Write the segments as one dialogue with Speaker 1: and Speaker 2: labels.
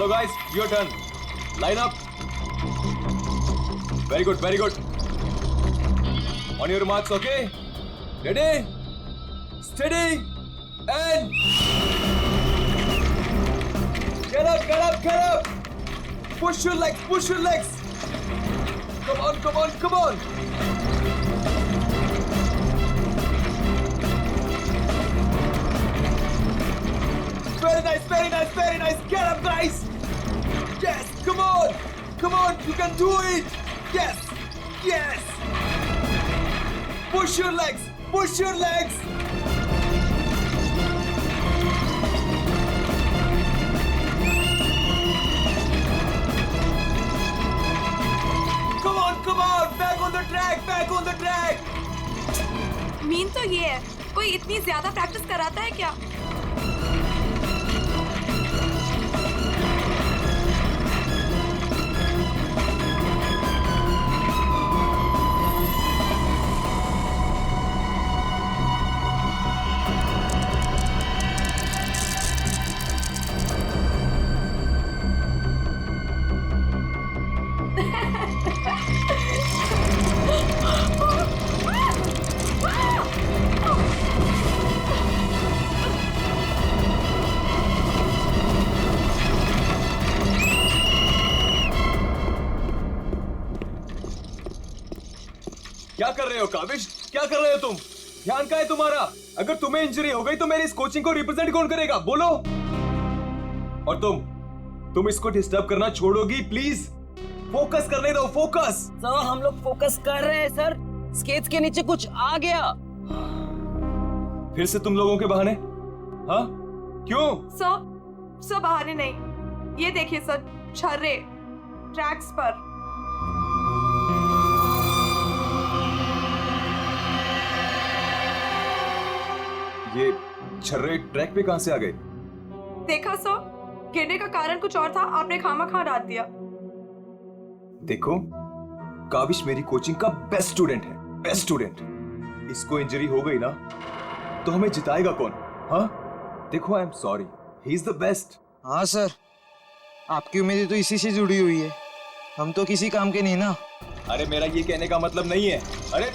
Speaker 1: चलो guys, your turn. Line up. Very good, very good. On your marks, okay? Ready, steady and get up, get up, get up. Push your legs, push your legs. Come on, come on, come on. Very nice, very nice, very nice. Get up, guys. Yes, come on. Come on, you can do it. Yes, yes. Push your legs, push your legs. Come on, come on. Back on the track, back on the track.
Speaker 2: Mean तो ये है, कोई इतनी ज्यादा practice कराता है क्या?
Speaker 1: क्या कर रहे हो काविश? क्या कर रहे हो तुम? ध्यान का है तुम्हारा? अगर तुम्हें इंजरी हो गई तो मेरी इस कोचिंग को रिप्रेजेंट कौन करेगा? बोलो. और तुम इसको डिस्टर्ब करना छोड़ोगी प्लीज? फोकस करने दो, फोकस.
Speaker 3: सर हम लोग फोकस कर रहे हैं सर. स्केट्स के नीचे कुछ आ गया.
Speaker 1: फिर से तुम लोगों के बहाने? हाँ, क्यों?
Speaker 2: सर बहाने नहीं, ये देखिए सर, छर्रे ट्रैक्स पर.
Speaker 1: ये छर्रे ट्रैक पे कहां से आ गए?
Speaker 2: देखा सर, गिरने का कारण कुछ और था, आपने खामा डाल दिया.
Speaker 1: देखो, काविश मेरी कोचिंग का बेस्ट स्टूडेंट है, बेस्ट स्टूडेंट. इसको इंजरी हो गई ना तो हमें जिताएगा कौन? हाँ, देखो, I am sorry, he is the best.
Speaker 4: हाँ सर, आपकी उम्मीदें तो इसी से जुड़ी हुई है. हम तो किसी काम के नहीं ना.
Speaker 1: अरे मेरा ये कहने का मतलब नहीं है. अरे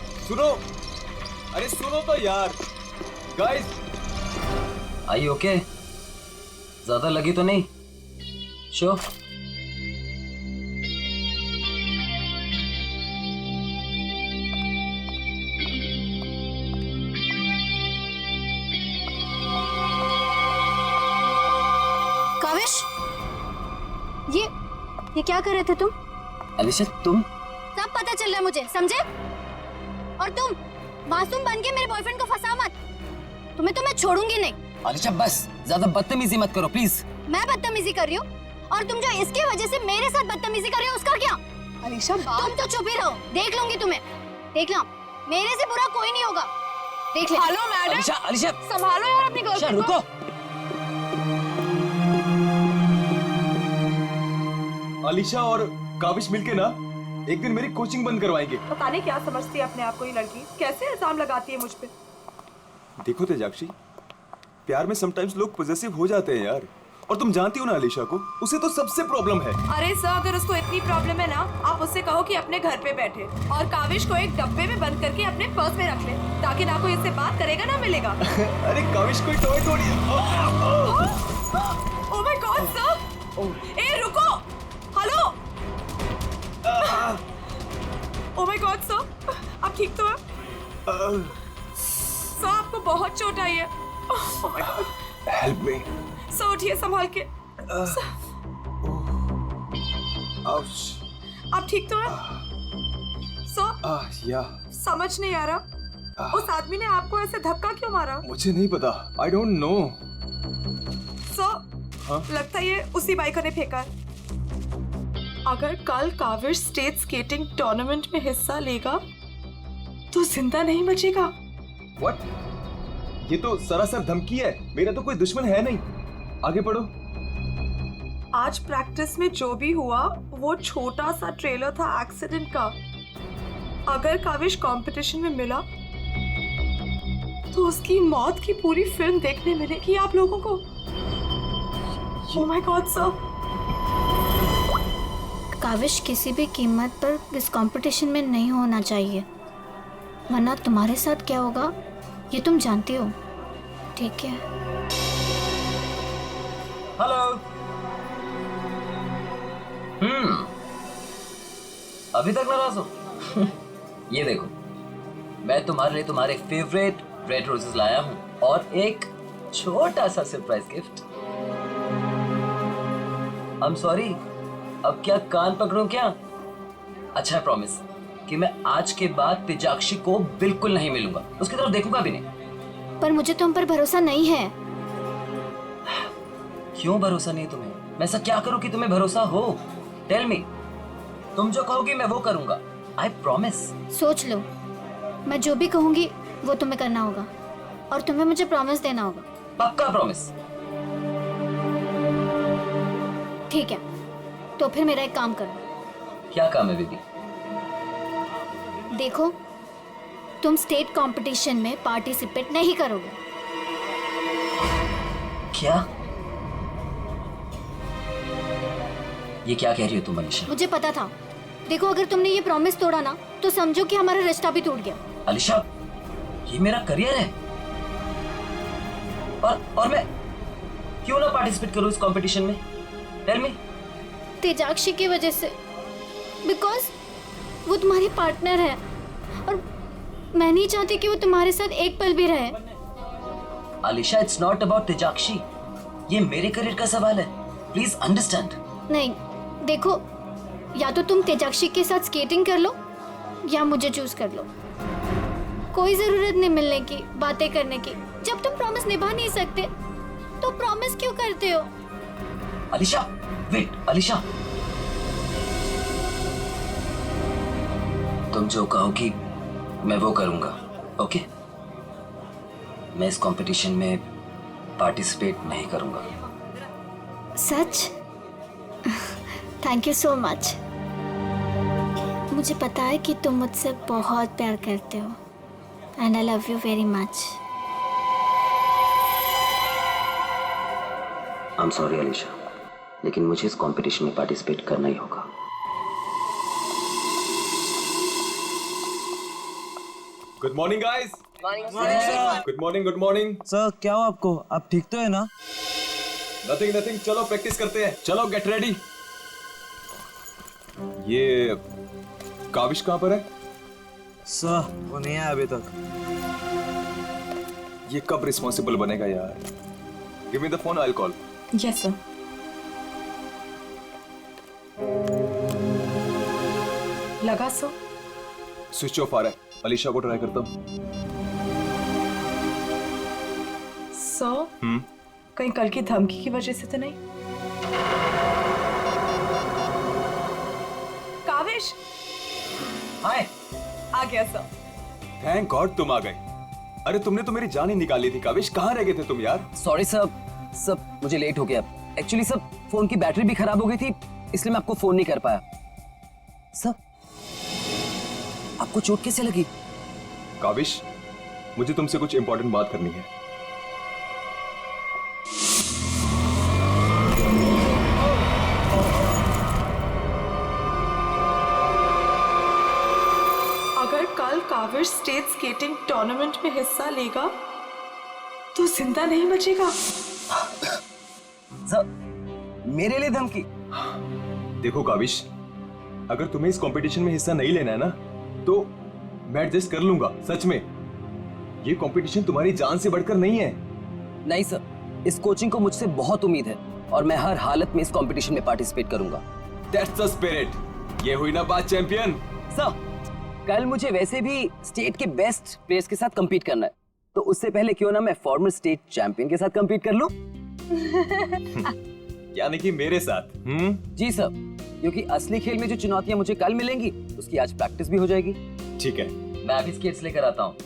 Speaker 1: सुनो तो यार. गाइस,
Speaker 3: आई ओके? ज्यादा लगी तो नहीं? श्योर?
Speaker 5: काविश, ये क्या कर रहे थे तुम?
Speaker 3: अलीशा तुम?
Speaker 5: सब पता चल रहा है मुझे, समझे? और तुम मासूम बन के मेरे बॉयफ्रेंड को फंसा मत. तुम्हें तो मैं छोड़ूंगी नहीं.
Speaker 3: अलीशा बस ज्यादा बदतमीजी मत करो प्लीज.
Speaker 5: मैं बदतमीजी कर रही हूँ और तुम जो इसकी वजह से मेरे साथ बदतमीजी कर रही हो उसका क्या?
Speaker 2: अलीशा
Speaker 5: तुम तो चुप ही रहो, देख लूंगी तुम्हें. देख लो, मेरे से बुरा कोई नहीं होगा. देख ले.
Speaker 2: हेलो मैडम,
Speaker 3: अलीशा
Speaker 2: संभालो यार अपनी गर्लफ्रेंड को.
Speaker 3: रुको.
Speaker 1: अलीशा और काविश मिलके ना एक दिन मेरी कोचिंग बंद करवाएंगे.
Speaker 2: पता नहीं क्या समझती है अपने आप को ये लड़की, कैसे इल्जाम लगाती है मुझ पे.
Speaker 1: देखो तेजाक्षी, प्यार में समटाइम्स लोग पॉजेसिव हो जाते हैं यार. और तुम जानती हो ना अलीशा को, उसे तो सबसे प्रॉब्लम है.
Speaker 2: अरे सर, अगर उसको इतनी प्रॉब्लम है ना, आप उससे कहो कि अपने घर पे बैठे और काविश को एक डब्बे में बंद करके अपने पर्स में रख ले, ताकि ना कोई इससे बात करेगा ना मिलेगा.
Speaker 1: अरे काविश कोई टॉय थोड़ी है.
Speaker 2: Oh my god sir. ए रुको, hello. Oh my god sir, आप ठीक तो हैं? सर आपको बहुत चोट आई है. Oh my God.
Speaker 1: Help me.
Speaker 2: Sir उठिए संभाल के.
Speaker 1: आउच.
Speaker 2: आप ठीक तो हैं? सर
Speaker 1: या
Speaker 2: समझ नहीं आ रहा, उस आदमी ने आपको ऐसे धक्का क्यों मारा?
Speaker 1: मुझे नहीं पता, आई डोंट नो.
Speaker 2: सर लगता है ये उसी बाइकर ने फेंका है. अगर कल काविश स्टेट स्केटिंग टूर्नामेंट में हिस्सा लेगा तो जिंदा नहीं बचेगा.
Speaker 1: व्हाट? ये तो सरासर धमकी है. मेरा तो कोई दुश्मन है नहीं. आगे पढ़ो.
Speaker 2: आज प्रैक्टिस में जो भी हुआ वो छोटा सा ट्रेलर था एक्सीडेंट का. अगर काविश कंपटीशन में मिला तो उसकी मौत की पूरी फिल्म देखने मिलेगी आप लोगों को. Oh my god sir.
Speaker 5: Kavish किसी भी कीमत पर इस कंपटीशन में नहीं होना चाहिए, वरना तुम्हारे साथ क्या होगा ये तुम जानती हो, ठीक है?
Speaker 6: हेलो। अभी तक नाराज हो? ये देखो, मैं तुम्हारे लिए तुम्हारे फेवरेट रेड रोजेस लाया हूँ और एक छोटा सा surprise gift. I am sorry, अब क्या कान पकड़ूं क्या? अच्छा, प्रॉमिस कि मैं आज के बाद तेजाक्षी को बिल्कुल नहीं मिलूंगा, उसकी तरफ देखूंगा भी नहीं।
Speaker 5: पर मुझे तुम पर भरोसा नहीं है।
Speaker 6: क्यों भरोसा नहीं तुम्हें? मैं ऐसा क्या करूं कि तुम्हें भरोसा हो? Tell me. तुम जो कहोगी मैं वो करूंगा, आई प्रॉमिस।
Speaker 5: सोच लो, मैं जो भी कहूंगी वो तुम्हें करना होगा और तुम्हें मुझे प्रॉमिस देना होगा।
Speaker 6: पक्का प्रॉमिस?
Speaker 5: ठीक है, तो फिर मेरा एक काम करो।
Speaker 6: क्या काम है बेबी?
Speaker 5: देखो, तुम स्टेट कंपटीशन में पार्टिसिपेट नहीं करोगे।
Speaker 6: क्या? ये क्या कह रही हो तुम अलीशा?
Speaker 5: मुझे पता था। देखो, अगर तुमने ये प्रॉमिस तोड़ा ना तो समझो कि हमारा रिश्ता भी टूट गया।
Speaker 6: अलीशा, ये मेरा करियर है और मैं क्यों ना पार्टिसिपेट करूं इस कंपटीशन में? Tell me.
Speaker 5: तेजाक्षी की वजह से, बिकॉज वो तुम्हारी पार्टनर है और मैं नहीं चाहती कि वो तुम्हारे साथ एक पल भी रहे।
Speaker 6: अलीशा, इट्स नॉट अबाउट तेजाक्षी, ये मेरे करियर का सवाल है, प्लीज अंडरस्टैंड।
Speaker 5: नहीं, देखो, या तो तुम तेजाक्षी के साथ स्केटिंग कर लो या मुझे चूज कर लो। कोई जरूरत नहीं मिलने की, बातें करने की। जब तुम प्रॉमिस निभा नहीं सकते तो प्रॉमिस क्यों करते हो?
Speaker 6: अलीशा, वेट अलीशा, तुम जो कहोगी मैं वो करूंगा, ओके? मैं इस कंपटीशन में पार्टिसिपेट नहीं करूंगा।
Speaker 5: सच? Thank you so much. मुझे पता है कि तुम मुझसे बहुत प्यार करते हो and I love you very much.
Speaker 6: I am sorry Alisha, लेकिन मुझे इस कंपटीशन में पार्टिसिपेट करना ही होगा।
Speaker 1: Good morning guys. Good morning, good morning.
Speaker 4: Sir क्या हो आपको? आप ठीक तो है ना?
Speaker 1: नथिंग नथिंग, चलो प्रैक्टिस करते हैं। चलो गेट रेडी। ये काविश कहाँ पर है?
Speaker 4: सर वो नहीं आया अभी तक।
Speaker 1: ये कब रिस्पॉन्सिबल बनेगा यार? Give me the phone, I will call.
Speaker 2: Yes sir. लगा सो?
Speaker 1: स्विच ऑफ आ रहा है। अलीशा को ट्राई करता हूँ।
Speaker 2: सो कहीं कल की धमकी की वजह से तो नहीं? काविश
Speaker 6: हाय।
Speaker 2: आ गया सर।
Speaker 1: थैंक गॉड तुम आ गए। अरे तुमने तो मेरी जान ही निकाली थी काविश, कहाँ रह गए थे तुम यार?
Speaker 6: सॉरी सब मुझे लेट हो गया। एक्चुअली सब फोन की बैटरी भी खराब हो गई थी, इसलिए मैं आपको फोन नहीं कर पाया। सब आपको चोट कैसे लगी?
Speaker 1: काविश, मुझे तुमसे कुछ इंपॉर्टेंट बात करनी है।
Speaker 2: अगर कल काविश स्टेट स्केटिंग टूर्नामेंट में हिस्सा लेगा तो जिंदा नहीं बचेगा।
Speaker 6: सब मेरे लिए धमकी?
Speaker 1: देखो काविश, अगर तुम्हें इस कंपटीशन में हिस्सा नहीं लेना है ना तो मैं एडजस्ट कर लूंगा। सच में ये कंपटीशन तुम्हारी जान से बढ़कर नहीं है।
Speaker 6: नहीं सर, इस कोचिंग को मुझसे बहुत उम्मीद है और मैं हर हालत में इस कंपटीशन में पार्टिसिपेट करूंगा।
Speaker 1: That's the spirit. ये हुई ना बात चैंपियन।
Speaker 6: सर, कल मुझे वैसे भी स्टेट के बेस्ट प्लेयर्स के साथ compete करना है, तो उससे पहले क्यों ना मैं फॉर्मर स्टेट चैंपियन के साथ compete कर लूं?
Speaker 1: यानी कि मेरे साथ?
Speaker 6: जी सर, क्योंकि असली खेल में जो चुनौतियां मुझे कल मिलेंगी उसकी आज प्रैक्टिस भी हो जाएगी।
Speaker 1: ठीक है।
Speaker 6: मैं अभी स्केट्स लेकर आता हूँ।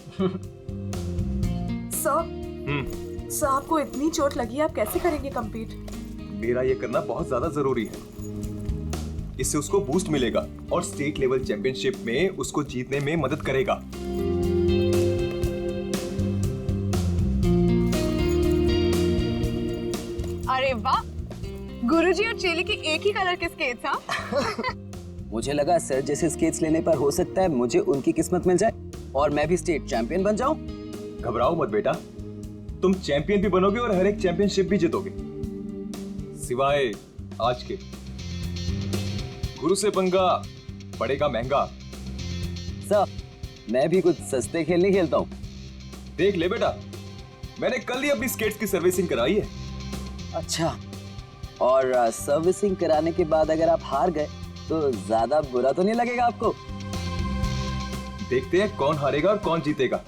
Speaker 2: सर आपको इतनी चोट लगी, आप कैसे करेंगे compete?
Speaker 1: मेरा ये करना बहुत ज्यादा जरूरी है। इससे उसको बूस्ट मिलेगा और स्टेट लेवल चैंपियनशिप में उसको जीतने में मदद करेगा।
Speaker 2: अरे वाह, गुरुजी और चेली के एक ही कलर के स्केट्स। हाँ
Speaker 6: मुझे लगा सर जैसे स्केट्स लेने पर हो सकता है मुझे उनकी किस्मत मिल जाए और मैं भी स्टेट चैंपियन बन जाऊं।
Speaker 1: घबराओ मत बेटा, तुम चैंपियन भी बनोगे और हर एक चैंपियनशिप भी जीतोगे, सिवाय आज के। गुरु से पंगा पड़ेगा महंगा।
Speaker 6: सर मैं भी कुछ सस्ते खेल नहीं खेलता हूँ।
Speaker 1: देख ले बेटा, मैंने कल ही अपनी स्केट्स की सर्विसिंग कराई है।
Speaker 6: अच्छा, और सर्विसिंग कराने के बाद अगर आप हार गए तो ज्यादा बुरा तो नहीं लगेगा आपको?
Speaker 1: देखते हैं कौन हारेगा और कौन जीतेगा।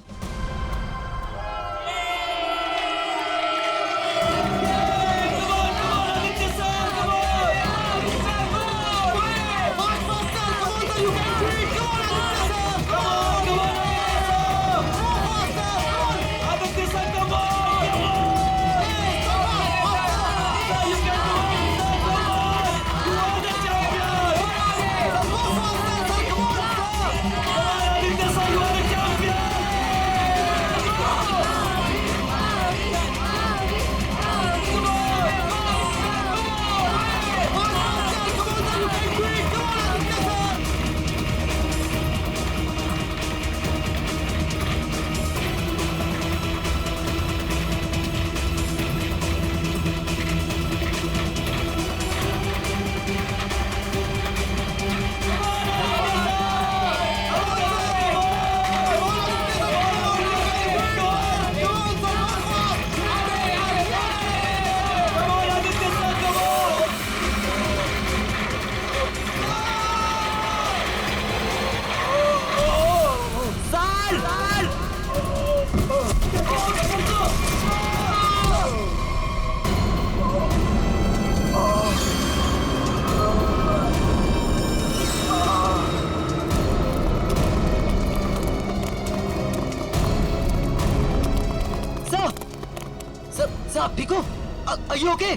Speaker 6: सर आप ठीक हो? Are you okay?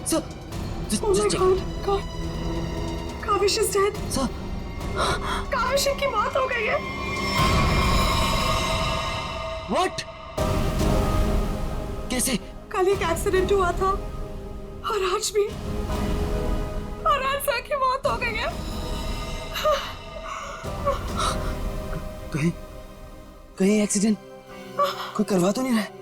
Speaker 6: Sir,
Speaker 2: Oh my
Speaker 6: just check.
Speaker 2: God. Kaavish is dead.
Speaker 6: Sir,
Speaker 2: Kaavish की मौत हो गई है।
Speaker 6: what? कैसे?
Speaker 2: कल एक एक्सीडेंट हुआ था और आज भी, और आज सर की मौत हो गई है।
Speaker 6: कहीं एक्सीडेंट कोई करवा तो नहीं रहा है?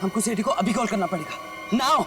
Speaker 6: हमको सिटी को अभी कॉल करना पड़ेगा। नाउ।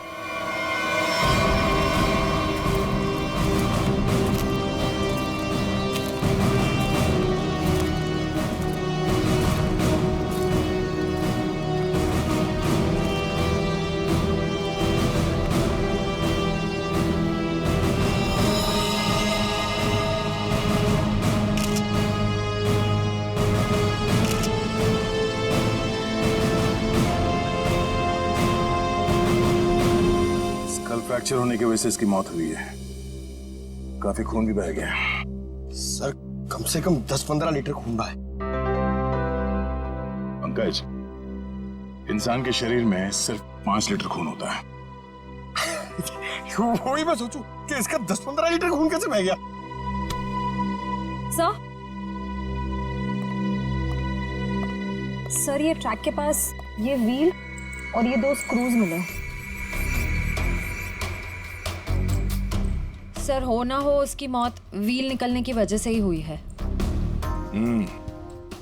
Speaker 7: फ्रैक्चर होने की वजह से इसकी मौत हुई है। काफी खून भी बह गया।
Speaker 8: सर कम से कम 10-15 लीटर खून बहा है।
Speaker 7: पंकज, इंसान के शरीर में सिर्फ 5 लीटर खून होता है।
Speaker 8: वही मैं सोचूं कि इसका 10-15 लीटर खून कैसे बह गया।
Speaker 9: सर ये ट्रैक के पास ये व्हील और ये 2 स्क्रूज मिले।
Speaker 10: सर हो ना हो उसकी मौत व्हील निकलने की वजह से ही हुई है।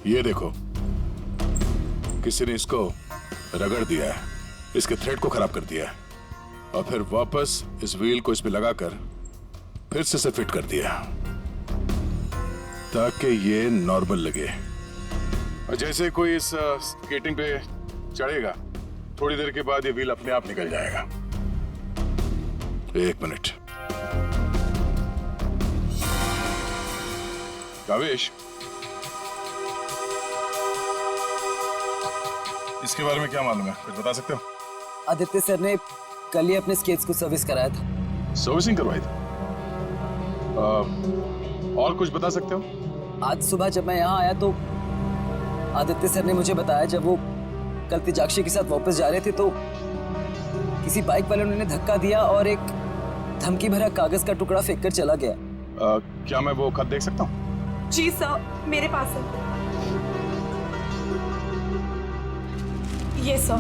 Speaker 7: ये देखो, किसी ने इसको रगड़ दिया है, इसके थ्रेड को खराब कर दिया है और फिर वापस इस व्हील को इसमें लगाकर फिर से फिट कर दिया ताकि ये नॉर्मल लगे। और जैसे कोई इस स्केटिंग पे चढ़ेगा, थोड़ी देर के बाद ये व्हील अपने आप निकल जाएगा। 1 मिनट। कावेश, इसके बारे में क्या मालूम है? कुछ बता सकते हो?
Speaker 6: आदित्य सर ने कल ही अपने स्केट्स को सर्विस कराया था।
Speaker 7: सर्विसिंग करवाई थी? और कुछ बता सकते हो?
Speaker 6: आज सुबह जब मैं यहाँ आया तो आदित्य सर ने मुझे बताया जब वो कल तेजाक्षी के साथ वापस जा रहे थे तो किसी बाइक वाले ने धक्का दिया और एक धमकी भरा कागज का टुकड़ा फेंक कर चला गया।
Speaker 7: क्या मैं वो खत देख सकता हूँ?
Speaker 2: जी सर, मेरे पास है। ये सर।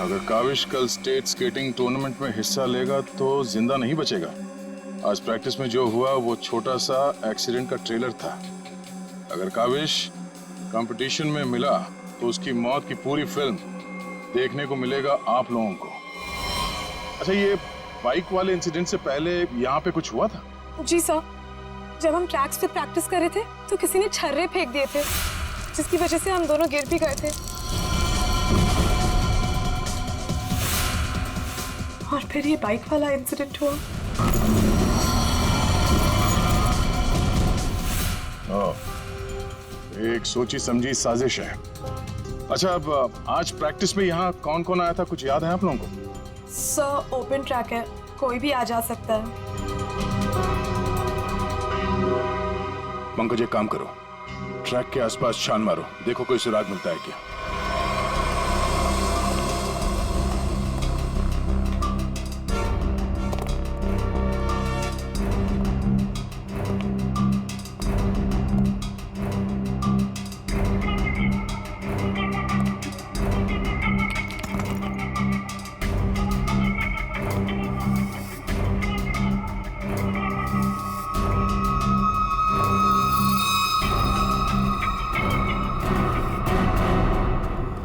Speaker 7: अगर काविश कल स्टेट स्केटिंग टूर्नामेंट में हिस्सा लेगा तो जिंदा नहीं बचेगा। आज प्रैक्टिस में जो हुआ वो छोटा सा एक्सीडेंट का ट्रेलर था। अगर काविश कंपटीशन में मिला तो उसकी मौत की पूरी फिल्म देखने को मिलेगा आप लोगों को। अच्छा, ये बाइक वाले इंसिडेंट से पहले यहाँ पे कुछ हुआ था?
Speaker 2: जी सर, जब हम ट्रैक्स पे प्रैक्टिस कर रहे थे तो किसी ने छर्रे फेंक दिए थे, जिसकी वजह से हम दोनों गिर भी गए थे। और फिर ये बाइक वाला इंसिडेंट हुआ।
Speaker 7: एक सोची समझी साजिश है। अच्छा, अब आज प्रैक्टिस में यहाँ कौन कौन आया था, कुछ याद है आप लोगों को?
Speaker 2: सर, ओपन ट्रैक है, कोई भी आ जा सकता है।
Speaker 7: पंकज, एक काम करो, ट्रैक के आसपास छान मारो, देखो कोई सुराग मिलता है क्या।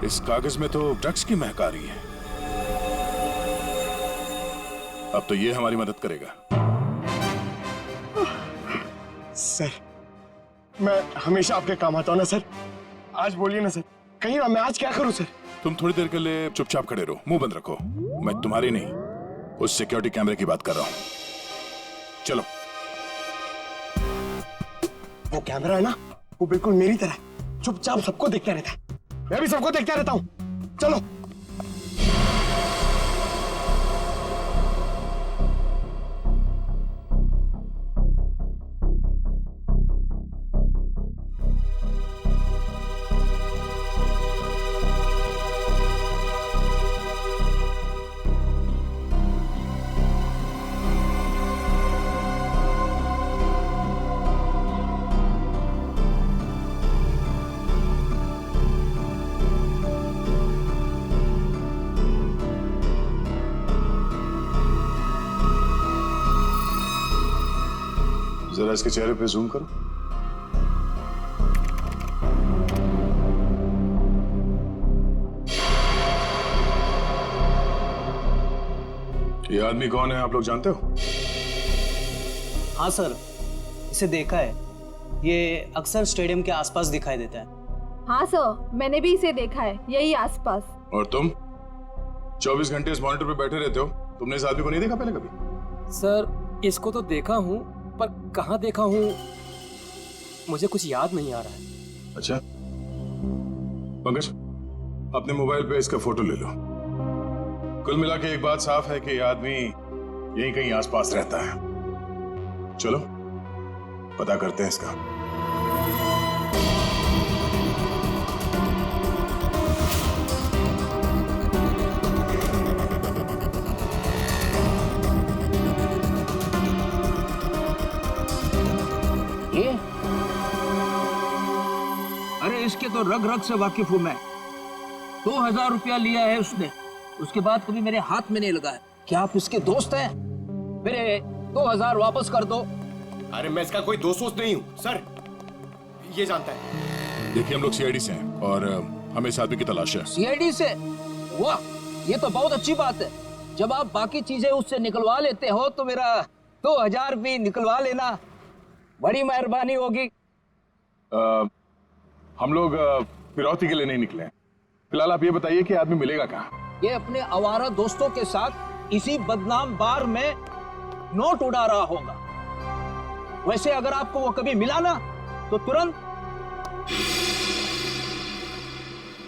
Speaker 7: इस कागज में तो ड्रग्स की महक आ रही है। अब तो ये हमारी मदद करेगा।
Speaker 8: सर, मैं हमेशा आपके काम आता हूँ ना सर। आज बोलिए ना सर, कहीं ना मैं आज क्या करूँ सर?
Speaker 7: तुम थोड़ी देर के लिए चुपचाप खड़े रहो, मुंह बंद रखो। मैं तुम्हारी नहीं, उस सिक्योरिटी कैमरे की बात कर रहा हूं। चलो।
Speaker 8: वो कैमरा है ना, वो बिल्कुल मेरी तरह चुपचाप सबको देखता रहता है। मैं भी सबको देखता रहता हूँ। चलो।
Speaker 7: जरा इसके चेहरे पे जूम करो। ये आदमी कौन है, आप लोग जानते हो?
Speaker 3: हाँ सर, इसे देखा है। ये अक्सर स्टेडियम के आसपास दिखाई देता है।
Speaker 2: हाँ सर, मैंने भी इसे देखा है, यही आसपास।
Speaker 7: और तुम 24 घंटे इस मॉनिटर पे बैठे रहते हो, तुमने इस आदमी को नहीं देखा पहले कभी?
Speaker 6: सर, इसको तो देखा हूँ, पर कहाँ देखा हूँ मुझे कुछ याद नहीं आ रहा है।
Speaker 7: अच्छा, पंकज, अपने मोबाइल पे इसका फोटो ले लो। कुल मिला के एक बात साफ है कि ये आदमी यहीं कहीं आसपास रहता है। चलो पता करते हैं इसका।
Speaker 3: ये? अरे इसके तो रग रग से वाकिफ हूं मैं। 2000 रुपया लिया है उसने, उसके बाद कभी मेरे हाथ में नहीं लगा है। क्या आप इसके दोस्त हैं? मेरे 2000 वापस कर दो।
Speaker 1: अरे मैं इसका कोई दोस्त नहीं हूँ सर, ये जानता है।
Speaker 7: देखिए, हम लोग सीआईडी से हैं और हमें इस आदमी की तलाश है।
Speaker 3: सीआईडी से? वाह, ये तो बहुत अच्छी बात है। जब आप बाकी चीजें उससे निकलवा लेते हो तो मेरा 2000 भी निकलवा लेना, बड़ी मेहरबानी होगी।
Speaker 7: हम लोग फिरौती के लिए नहीं निकले हैं। फिलहाल आप ये बताइए कि आदमी मिलेगा कहाँ?
Speaker 3: ये अपने आवारा दोस्तों के साथ इसी बदनाम बार में नोट उड़ा रहा होगा। वैसे अगर आपको वो कभी मिला ना तो तुरंत,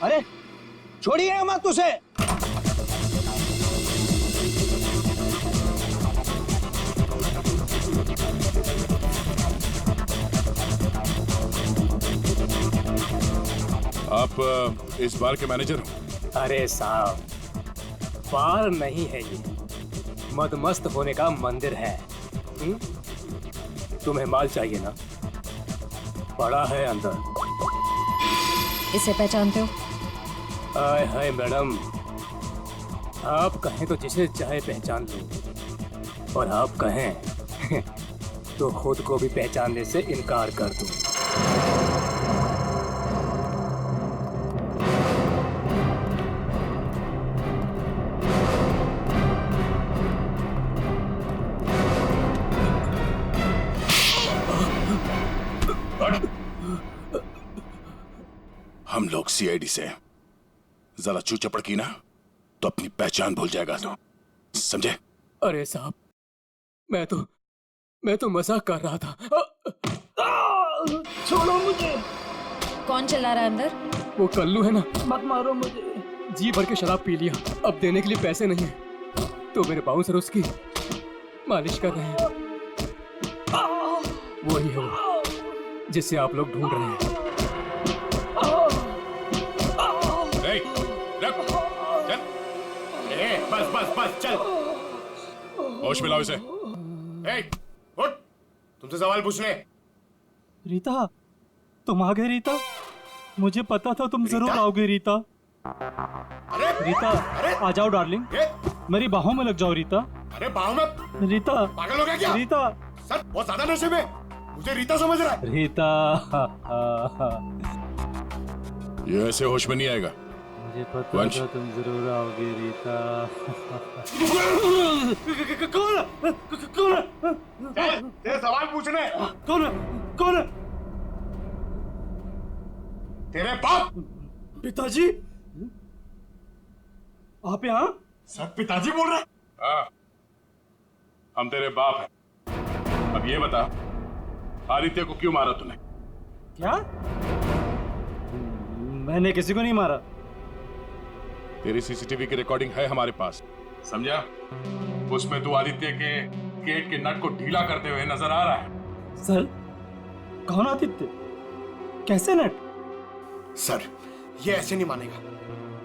Speaker 3: अरे छोड़िए मत उसे।
Speaker 7: आप इस बार के मैनेजर हो?
Speaker 6: अरे साहब, बार नहीं है ये, मदमस्त होने का मंदिर है। तुम्हें माल चाहिए ना, पड़ा है अंदर।
Speaker 10: इसे पहचानते हो?
Speaker 6: हाय हाय मैडम,
Speaker 11: आप कहें तो जिसे चाहे पहचान लो, और आप कहें तो खुद को भी पहचानने से इनकार कर दूं।
Speaker 7: हम लोग सीआईडी से जरा चू चपड़ की ना तो अपनी पहचान भूल जाएगा तो, समझे?
Speaker 11: अरे साहब, मैं तो मजाक कर रहा था। छोड़ो मुझे।
Speaker 10: कौन चिल्ला रहा है अंदर?
Speaker 11: वो कल्लू है ना, मत मारो मुझे। जी भर के शराब पी लिया, अब देने के लिए पैसे नहीं है, तो मेरे बाउंसर उसकी मालिश कर रहे हैं। वही है वो जिसे आप लोग ढूंढ रहे हैं।
Speaker 8: बस बस बस चल।
Speaker 7: होश मिलाओ इसे।
Speaker 8: उठ, तुमसे सवाल पूछने।
Speaker 12: रीता, तुम आ गए रीता? मुझे पता था तुम जरूर आओगे रीता।
Speaker 8: अरे
Speaker 12: रीता, आ जाओ डार्लिंग, मेरी बाहों में लग जाओ रीता।
Speaker 8: अरे बाहों में?
Speaker 12: रीता,
Speaker 8: पागल हो गया क्या?
Speaker 12: रीता
Speaker 8: सर बहुत ज्यादा नशे में, मुझे रीता समझ रहा है।
Speaker 12: रीता,
Speaker 7: ये ऐसे होश में नहीं आएगा।
Speaker 12: मुझे पता था तुम जरूर आओगे रीता। कौन?
Speaker 8: तेरे सवाल पूछने।
Speaker 12: कौन?
Speaker 8: तेरे बाप।
Speaker 12: पिताजी, आप यहाँ?
Speaker 8: सर पिताजी बोल रहे?
Speaker 7: हाँ, हम तेरे बाप हैं। अब ये बता, आदित्य को क्यों मारा तूने?
Speaker 12: क्या? मैंने किसी को नहीं मारा।
Speaker 7: तेरी सीसीटीवी की रिकॉर्डिंग है हमारे पास, समझा? उसमें तू आदित्य के गेट के नट को ढीला करते हुए नजर आ रहा है।
Speaker 12: सर, कौन आदित्य? कैसे नट?
Speaker 8: सर, ये ऐसे नहीं मानेगा,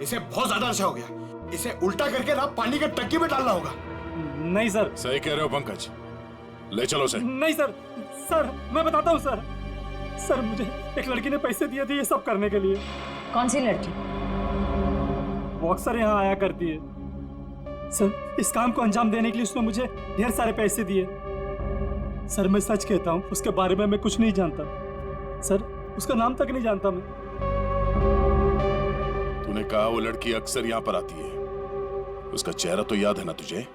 Speaker 8: इसे बहुत ज्यादा नशा हो गया, इसे उल्टा करके ना पानी के टंकी में डालना होगा।
Speaker 12: नहीं सर।
Speaker 7: सही कह रहे हो पंकज, ले चलो उसे।
Speaker 12: नहीं सर, सर मैं बताता हूँ सर। सर मुझे एक लड़की ने पैसे दिए थे ये सब करने के लिए।
Speaker 10: कौन सी लड़की?
Speaker 12: वो अक्सर यहाँ आया करती है सर। इस काम को अंजाम देने के लिए उसने मुझे ढेर सारे पैसे दिए। सर मैं सच कहता हूँ, उसके बारे में मैं कुछ नहीं जानता सर, उसका नाम तक नहीं जानता मैं।
Speaker 7: तूने कहा वो लड़की अक्सर यहाँ पर आती है, उसका चेहरा तो याद है ना तुझे?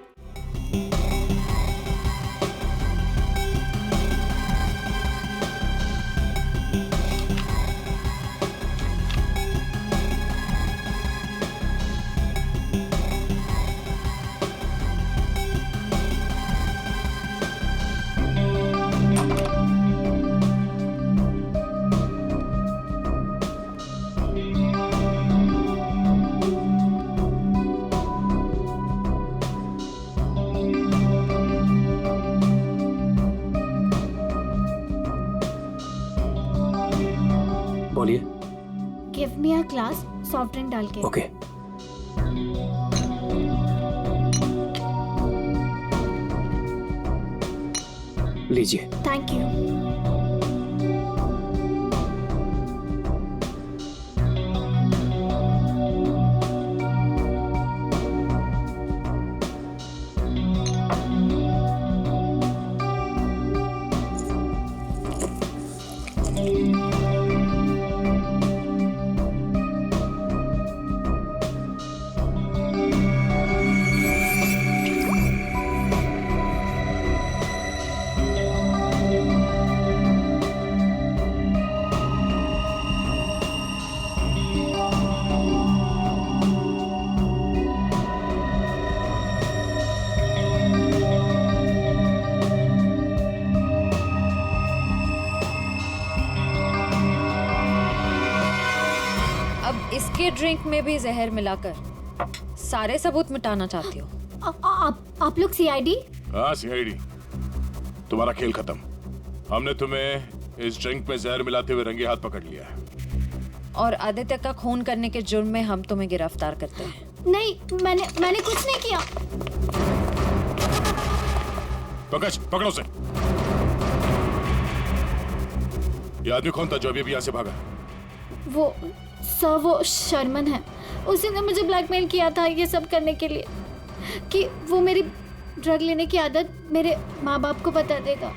Speaker 11: बोलिए।
Speaker 5: Give me a glass soft drink डाल के।
Speaker 11: ओके। लीजिए।
Speaker 5: Thank you.
Speaker 10: इसके ड्रिंक में भी जहर मिलाकर सारे सबूत मिटाना चाहती हो?
Speaker 5: आप लोग सीआईडी?
Speaker 7: हाँ सीआईडी। तुम्हारा खेल खत्म। हमने तुम्हें इस ड्रिंक में जहर मिलाते हुए रंगे हाथ पकड़ लिया है।
Speaker 10: और आदित्य का खून करने के जुर्म में हम तुम्हें गिरफ्तार करते हैं।
Speaker 5: नहीं, मैंने कुछ नहीं किया।
Speaker 7: पंकज पकड़ो उसे। ये आदमी कौन था जो अभी यहाँ से भागा?
Speaker 5: सर वो शर्मन है, उसी ने मुझे ब्लैकमेल किया था ये सब करने के लिए कि वो मेरी ड्रग लेने की आदत मेरे माँ बाप को बता देगा।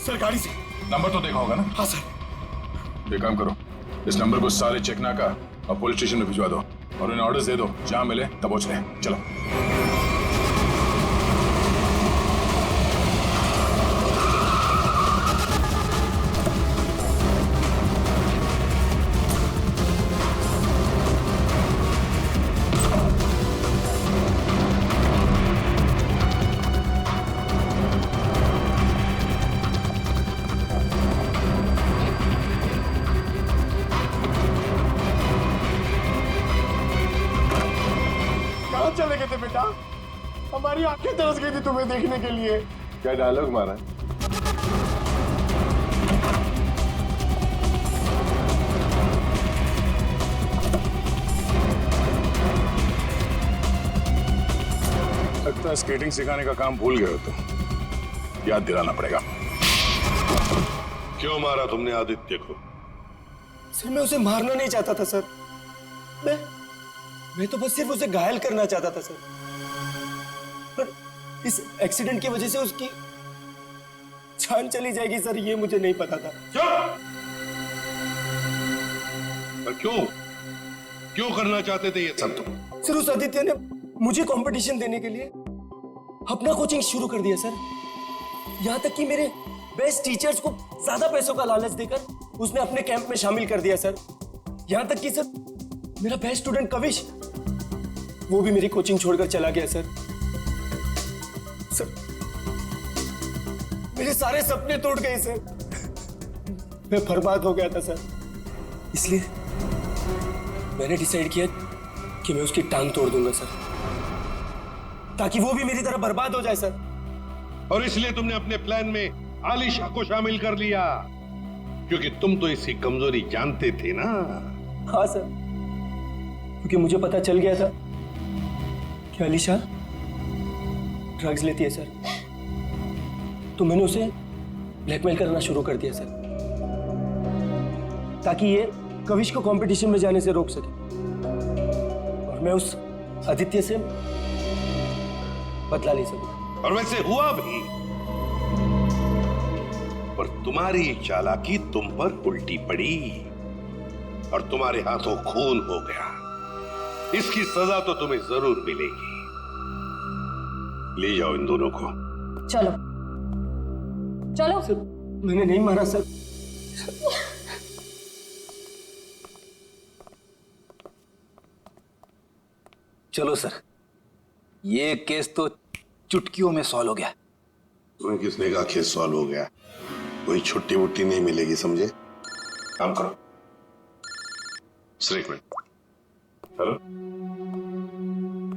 Speaker 8: सर गाड़ी से।
Speaker 7: नंबर तो देखा होगा ना?
Speaker 8: हाँ सर।
Speaker 7: एक काम करो, इस नंबर को सारे चेकना का और पुलिस स्टेशन में भिजवा दो और उन्हें ऑर्डर्स दे दो, जहां मिले तब पहुंच रहे। चलो।
Speaker 8: चले गए थे बेटा, हमारी आंखें तरस गई थी तुम्हें देखने के लिए।
Speaker 1: क्या डायलॉग मारा है?
Speaker 7: लगता है स्केटिंग सिखाने का काम भूल गए हो तुम, याद दिलाना पड़ेगा।
Speaker 13: क्यों मारा तुमने आदित्य को?
Speaker 8: सर मैं उसे मारना नहीं चाहता था सर, मैं तो बस सिर्फ उसे घायल करना चाहता था सर, पर इस एक्सीडेंट की वजह से उसकी जान चली जाएगी सर, ये मुझे नहीं पता था।
Speaker 13: पर क्यों करना चाहते थे ये सब तुम?
Speaker 8: सर उस आदित्य ने मुझे कंपटीशन देने के लिए अपना कोचिंग शुरू कर दिया सर, यहां तक कि मेरे बेस्ट टीचर्स को ज्यादा पैसों का लालच देकर उसने अपने कैंप में शामिल कर दिया सर। यहां तक कि सर मेरा बेस्ट स्टूडेंट कविश, वो भी मेरी कोचिंग छोड़कर चला गया सर। मेरे सारे सपने टूट गए सर, मैं बर्बाद हो गया था सर। इसलिए मैंने डिसाइड किया कि मैं उसकी टांग तोड़ दूंगा सर, ताकि वो भी मेरी तरह बर्बाद हो जाए सर।
Speaker 13: और इसलिए तुमने अपने प्लान में आलिशा को शामिल कर लिया, क्योंकि तुम तो इसकी कमजोरी जानते थे ना।
Speaker 8: हाँ सर, क्योंकि मुझे पता चल गया था कि आलिशा ड्रग्स लेती है सर, तो मैंने उसे ब्लैकमेल करना शुरू कर दिया सर, ताकि ये कविश को कंपटीशन में जाने से रोक सके और मैं उस आदित्य से बदला ले सकूं।
Speaker 13: और वैसे हुआ भी, पर तुम्हारी चालाकी तुम पर उल्टी पड़ी और तुम्हारे हाथों खून हो गया। इसकी सजा तो तुम्हें जरूर मिलेगी। ले जाओ इन दोनों को।
Speaker 9: चलो चलो।
Speaker 8: सर मैंने नहीं मारा सर।
Speaker 3: चलो सर, ये केस तो चुटकियों में सॉल्व हो गया।
Speaker 13: तुम्हें किसने कहा केस सॉल्व हो गया? कोई छुट्टी वुट्टी नहीं मिलेगी, समझे? काम करो। सर एक मिनट। हेलो,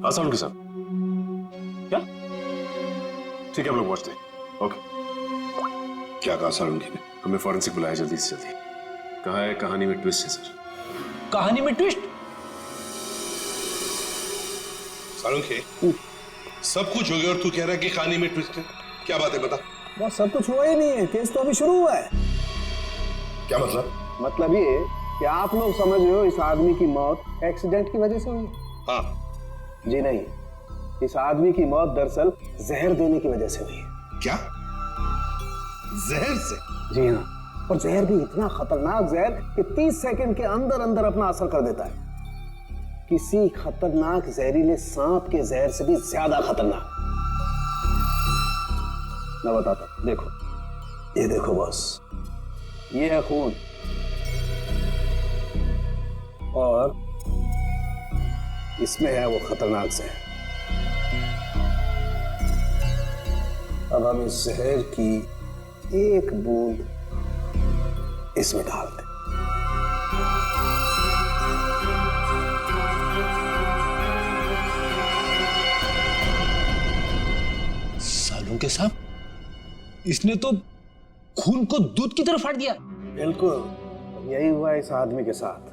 Speaker 1: आसान के साथ क्या? ठीक है, हम लोग पहुंचते हैं। ओके।
Speaker 13: क्या कहा सारंगी ने?
Speaker 1: हमें फॉरेंसिक बुलाया जल्दी से जल्दी। कहा है कहानी में ट्विस्ट है सर।
Speaker 3: कहानी में ट्विस्ट?
Speaker 13: सारंगी, सब कुछ हो गया और तू कह रहा है कि कहानी में ट्विस्ट है? क्या बात है, बता।
Speaker 14: बस सब कुछ हुआ ही नहीं है, केस तो अभी शुरू हुआ है।
Speaker 13: क्या मतलब?
Speaker 14: मतलब ये कि आप लोग समझ रहे हो इस आदमी की मौत एक्सीडेंट की वजह से हुई।
Speaker 13: हाँ।
Speaker 14: जी नहीं, इस आदमी की मौत दरअसल जहर देने की वजह से हुई है।
Speaker 13: क्या? जहर से?
Speaker 14: जी हाँ, और जहर भी इतना खतरनाक जहर कि 30 सेकंड के अंदर अंदर अपना असर कर देता है। किसी खतरनाक जहरीले सांप के जहर से भी ज्यादा खतरनाक। मैं बताता हूं, देखो, ये देखो बॉस, ये है खून और इसमें है वो खतरनाक जहर। अब हम इस जहर की एक बूंद इसमें डालते।
Speaker 3: उनके साहब, इसने तो खून को दूध की तरह फाड़ दिया।
Speaker 14: बिल्कुल यही हुआ इस आदमी के साथ।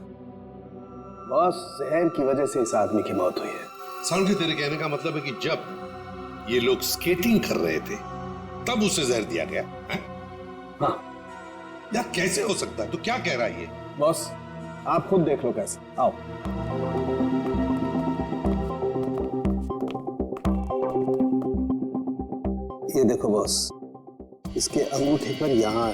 Speaker 14: बॉस, जहर की वजह से इस आदमी की मौत हुई है।
Speaker 13: सांगे, तेरे कहने का मतलब है कि जब ये लोग स्केटिंग कर रहे थे तब उसे जहर दिया गया है?
Speaker 14: हाँ।
Speaker 13: यार कैसे हो सकता है? तो क्या कह रहा है ये?
Speaker 14: बॉस आप खुद देख लो कैसे। आओ। ये देखो बॉस, इसके अंगूठे पर यहाँ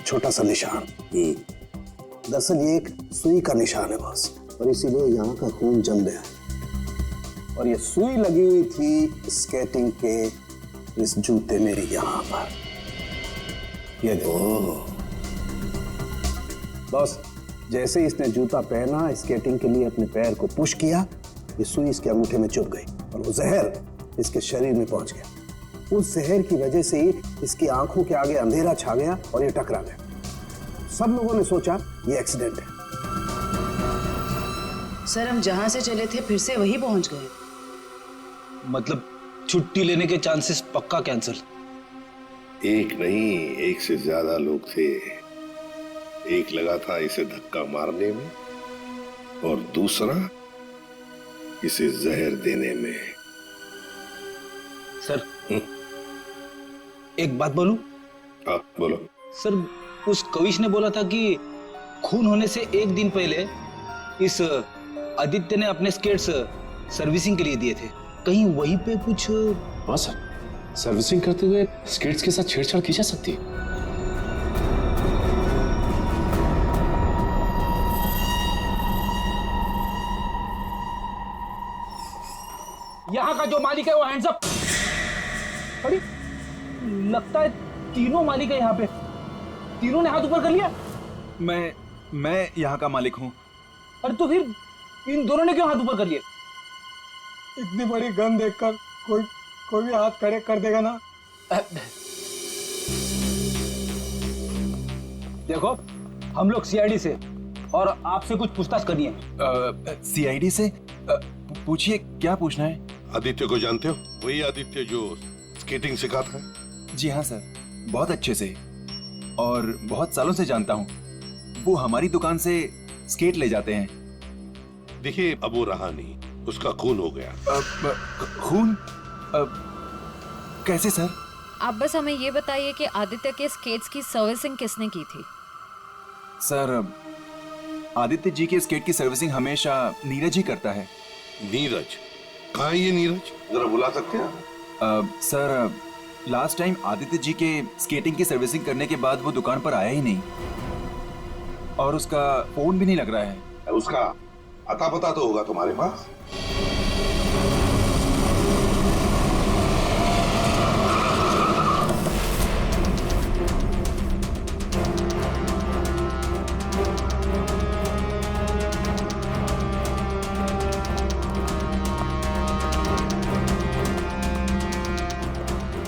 Speaker 14: छोटा सा निशान। दरअसल ये एक सुई का निशान है बॉस, और इसीलिए यहाँ का खून जम गया। और ये सुई लगी हुई थी स्केटिंग के इस जूते में यहाँ पर। ये देखो बॉस, जैसे ही इसने जूता पहना, स्केटिंग के लिए अपने पैर को पुश किया, ये सुई इसके अंगूठे में चुभ गई और वो जहर इसके शरीर में पहुंच गया। उस जहर की वजह से इसकी आंखों के आगे अंधेरा छा गया और ये टकरा गया। सब लोगों ने सोचा ये एक्सीडेंट है।
Speaker 15: सर, हम जहां से चले थे फिर से वही पहुंच गए।
Speaker 3: मतलब छुट्टी लेने के चांसेस पक्का कैंसिल।
Speaker 13: एक नहीं, एक से ज्यादा लोग थे। एक लगा था इसे धक्का मारने में और दूसरा इसे जहर देने में।
Speaker 3: सर एक बात बोलूं?
Speaker 13: हाँ बोलो।
Speaker 3: सर, उस कविश ने बोला था कि खून होने से एक दिन पहले इस आदित्य ने अपने स्केट्स सर्विसिंग के लिए दिए थे। कहीं वहीं पे कुछ?
Speaker 16: हाँ सर, सर्विसिंग करते हुए स्केट्स के साथ छेड़छाड़ की जा सकती है।
Speaker 3: यहाँ का जो मालिक है वो हैंड्स अप। अरे लगता है तीनों मालिक है यहाँ पे। तीनों ने हाथ ऊपर कर लिया।
Speaker 1: मैं यहाँ का मालिक हूँ।
Speaker 3: अरे तो फिर इन दोनों ने क्यों हाथ ऊपर कर लिए?
Speaker 12: इतनी बड़ी गन देखकर कोई भी हाथ खड़े कर देगा ना।
Speaker 3: देखो, हम लोग सीआईडी से और आपसे कुछ पूछताछ करनी है।
Speaker 1: सीआईडी से? पूछिए, क्या पूछना है?
Speaker 13: आदित्य को जानते हो? वही आदित्य जो स्केटिंग सिखाता है?
Speaker 1: जी हाँ सर, बहुत अच्छे से और बहुत सालों से जानता हूँ। वो हमारी दुकान से स्केट ले जाते हैं।
Speaker 13: देखिए, अब वो रहा नहीं, उसका खून हो गया।
Speaker 1: खून? कैसे सर?
Speaker 10: आप बस हमें ये बताइए कि आदित्य के स्केट्स की सर्विसिंग किसने की थी?
Speaker 1: सर, आदित्य जी के स्केट की सर्विसिंग हमेशा नीरज ही करता है।
Speaker 13: नीरज? कहाँ है ये नीरज? जरा बुला सकते हैं?
Speaker 1: Sir, last time Aditya ji के स्केटिंग की सर्विसिंग करने के बाद वो दुकान पर आया ही नहीं और उसका फोन भी नहीं लग रहा है।
Speaker 13: उसका अता पता तो होगा तुम्हारे पास?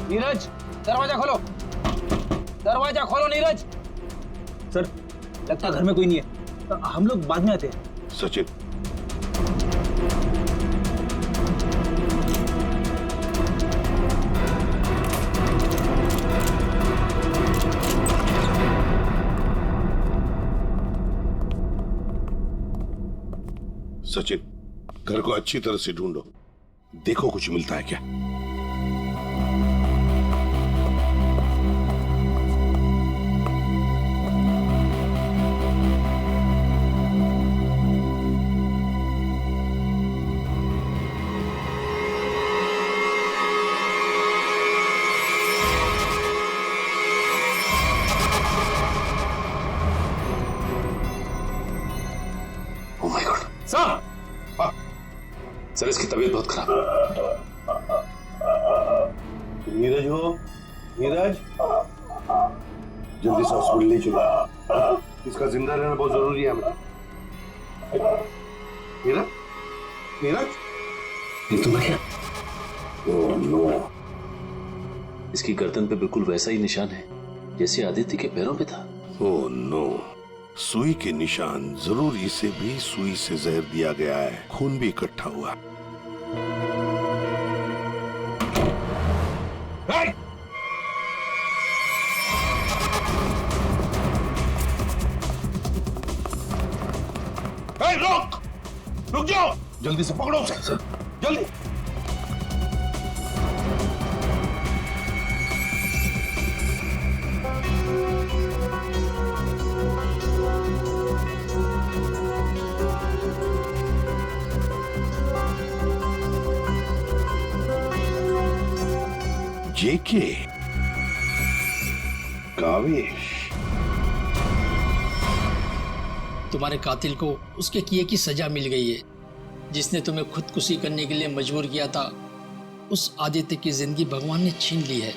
Speaker 3: नीरज, दरवाजा खोलो। दरवाजा खोलो नीरज। सर, लगता घर में कोई नहीं है, तो हम लोग बाद में आते हैं।
Speaker 13: सचिन, सचिन, घर को अच्छी तरह से ढूंढो, देखो कुछ मिलता है क्या।
Speaker 16: सर, इसकी तबीयत बहुत खराब है।
Speaker 13: नीरज हो? नीरज, जल्दी से हॉस्पिटल ले चलो, इसका जिंदा रहना बहुत जरूरी है हमें। नीरज, नीरज,
Speaker 16: ये तो क्या?
Speaker 13: ओह नो,
Speaker 16: इसकी गर्दन पे बिल्कुल वैसा ही निशान है जैसे आदित्य के पैरों पे था।
Speaker 13: ओह नो, सुई के निशान, जरूर इसे भी सुई से जहर दिया गया है, खून भी इकट्ठा हुआ। रोक, रुक जाओ, जल्दी से पकड़ो उसे, जल्दी। जेके, कावेश,
Speaker 17: तुम्हारे कातिल को उसके किए की सजा मिल गई है। जिसने तुम्हें खुदकुशी करने के लिए मजबूर किया था, उस आदित्य की जिंदगी भगवान ने छीन ली है।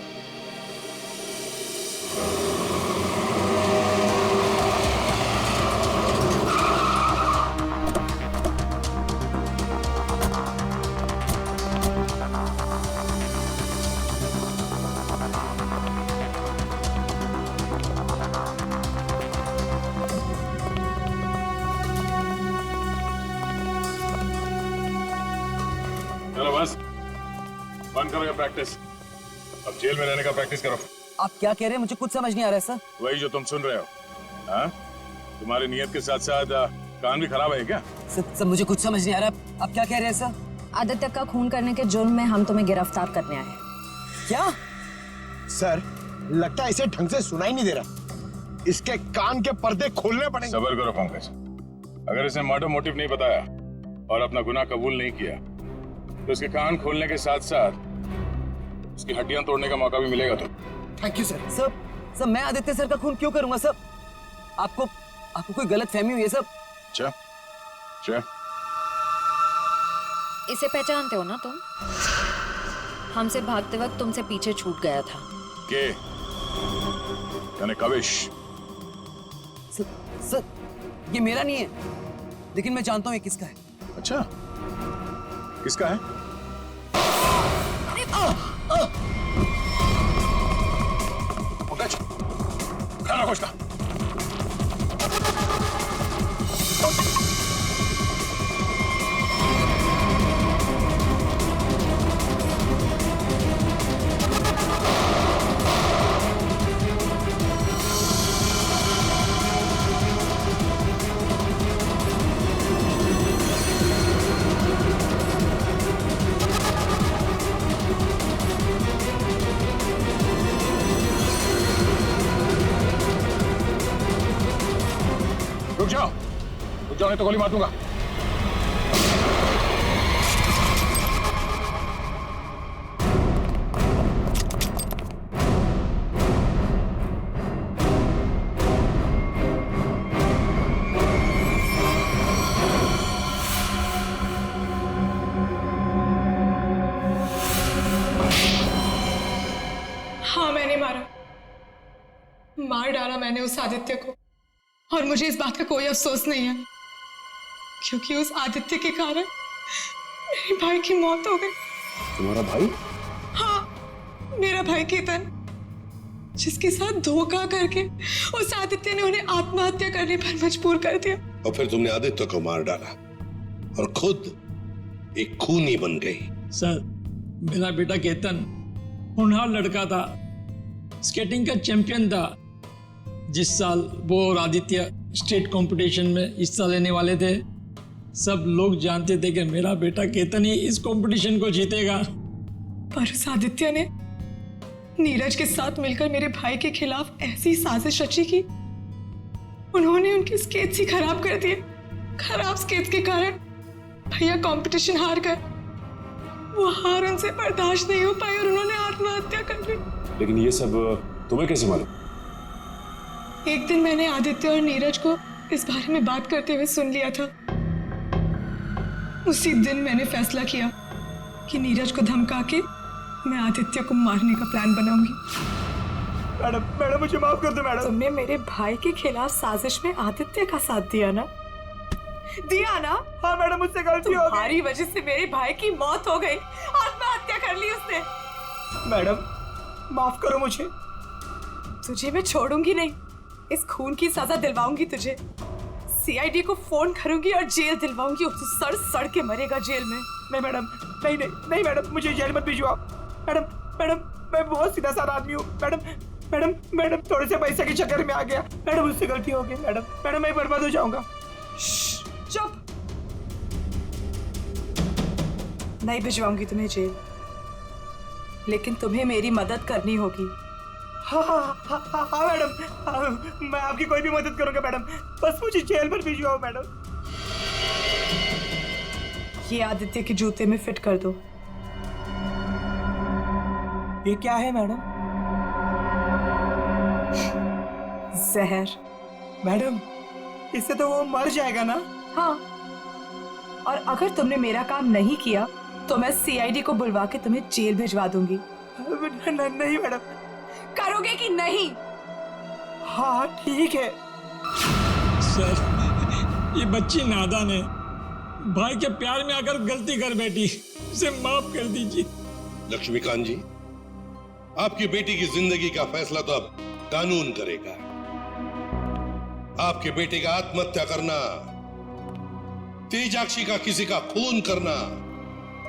Speaker 7: चलो बस बंद करो ये प्रैक्टिस, अब जेल में रहने का प्रैक्टिस करो।
Speaker 6: आप क्या कह रहे हैं? मुझे कुछ समझ नहीं आ रहा है सर।
Speaker 7: वही जो तुम सुन रहे हो। हाँ, तुम्हारी नियत के साथ साथ कान भी खराब है क्या?
Speaker 6: सर मुझे कुछ समझ नहीं आ रहा। आप क्या कह रहे हैं सर?
Speaker 9: आदित्य का खून करने के जुर्म में हम तुम्हें गिरफ्तार करने आए हैं।
Speaker 6: क्या?
Speaker 14: सर लगता है इसे ढंग से सुनाई नहीं दे रहा, इसके कान के पर्दे खोलने पड़ेंगे।
Speaker 7: सब्र करो पंकज, अगर इसने मर्डर मोटिव नहीं बताया और अपना गुनाह कबूल नहीं किया तो इसके कान खोलने के साथ साथ उसकी हड्डियां तोड़ने का मौका भी मिलेगा। तो
Speaker 14: थैंक यू सर।
Speaker 6: सर मैं आदित्य सर का खून क्यों करूंगा सर? आपको कोई गलत फहमी हुई है सर?
Speaker 7: अच्छा,
Speaker 10: इसे पहचानते हो ना तुम? हमसे भागते वक्त तुमसे पीछे छूट गया था।
Speaker 7: के यानी कावेश?
Speaker 6: सर ये मेरा नहीं है, लेकिन मैं जानता हूँ ये किसका है।
Speaker 7: अच्छा, किसका है? पंकज, खाना कुछ का। रुक जाओ नहीं तो गोली मार दूंगा।
Speaker 2: हाँ मैंने मार डाला मैंने उस आदित्य को, और मुझे इस बात का कोई अफसोस नहीं है, क्योंकि उस आदित्य के कारण मेरे भाई की मौत हो गई।
Speaker 13: तुम्हारा भाई?
Speaker 2: हाँ, मेरा भाई केतन, जिसके साथ धोखा करके उस आदित्य ने उन्हें आत्महत्या करने पर मजबूर कर दिया।
Speaker 13: और फिर तुमने आदित्य को मार डाला और खुद एक खूनी बन गई।
Speaker 17: सर, मेरा बेटा केतन होनहार लड़का था, स्केटिंग का चैंपियन था। जिस साल वो और आदित्य स्टेट कंपटीशन में हिस्सा लेने वाले थे, सब लोग जानते थे कि मेरा बेटा केतन ही इस कंपटीशन को जीतेगा।
Speaker 2: पर उस आदित्य ने नीरज के साथ मिलकर मेरे भाई के खिलाफ ऐसी साजिश रची कि उन्होंने उनके स्केट्स ही खराब कर दिए। खराब स्केट्स के कारण भैया कंपटीशन हार गए। वो हार उनसे बर्दाश्त नहीं हो पाई और उन्होंने आत्महत्या कर ली।
Speaker 1: लेकिन ये सब तुम्हें कैसे मालूम?
Speaker 2: एक दिन मैंने आदित्य और नीरज को इस बारे में बात करते हुए सुन लिया था। उसी दिन मैंने फैसला किया कि नीरज को धमका के मैं आदित्य को मारने का प्लान बनाऊंगी।
Speaker 12: मैडम मुझे माफ कर दो मैडम।
Speaker 2: तुमने मेरे भाई के खिलाफ साजिश में आदित्य का साथ दिया ना?
Speaker 12: हाँ मैडम, मुझसे गलती हो गई।
Speaker 2: तुम्हारी वजह से मेरे भाई की मौत हो गई, आत्महत्या कर ली उसने।
Speaker 12: मैडम माफ करो मुझे।
Speaker 2: तुझे मैं छोड़ूंगी नहीं, इस खून की सजा दिलवाऊंगी तुझे। सीआईडी को फोन करूंगी और जेल दिलवाऊंगी, और तू सड़ के मरेगा जेल में।
Speaker 12: नहीं मैडम, नहीं मैडम, मुझे जेल मत भेजो आप। मैडम मैं बहुत सीधा साधा आदमी हूँ मैडम। मैडम मैडम थोड़े से पैसे के चक्कर में आ गया मैडम, मुझसे गलती हो गई मैडम। मैडम मैं बर्बाद हो जाऊंगा।
Speaker 2: चुप। नहीं भिजवाऊंगी तुम्हें जेल, लेकिन तुम्हें मेरी मदद करनी होगी।
Speaker 12: हाँ मैडम, मैं आपकी कोई भी मदद करूंगा मैडम, बस मुझे जेल पर भिजवाओ मैडम।
Speaker 2: ये आदित्य के जूते में फिट कर दो।
Speaker 12: ये क्या है मैडम?
Speaker 2: जहर।
Speaker 12: मैडम इससे तो वो मर जाएगा ना?
Speaker 2: हाँ, और अगर तुमने मेरा काम नहीं किया तो मैं सीआईडी को बुलवा के तुम्हें जेल भिजवा दूंगी।
Speaker 12: नहीं मैडम।
Speaker 2: करोगे कि नहीं?
Speaker 12: हाँ ठीक है।
Speaker 17: सर ये बच्ची नादान है, भाई के प्यार में आकर गलती कर बैठी, इसे माफ कर दीजिए।
Speaker 13: लक्ष्मीकांत जी, आपकी बेटी की जिंदगी का फैसला तो अब कानून करेगा। आपके बेटे का आत्महत्या करना, तेजाक्षी का किसी का खून करना,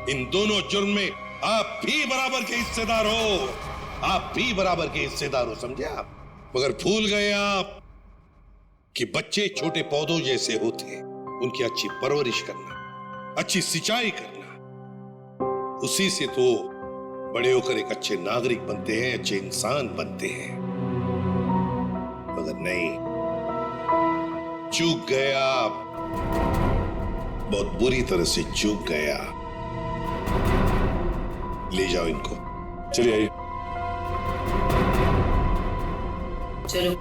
Speaker 13: इन दोनों जुर्म में आप भी बराबर के हिस्सेदार हो। आप भी बराबर के हिस्सेदार हो, समझे आप? मगर भूल गए आप कि बच्चे छोटे पौधों जैसे होते, उनकी अच्छी परवरिश करना, अच्छी सिंचाई करना, उसी से तो बड़े होकर एक अच्छे नागरिक बनते हैं, अच्छे इंसान बनते हैं। मगर नहीं, चूक गए आप, बहुत बुरी तरह से चूक गया। ले जाओ इनको।
Speaker 7: चलिए आइए।
Speaker 15: चलो।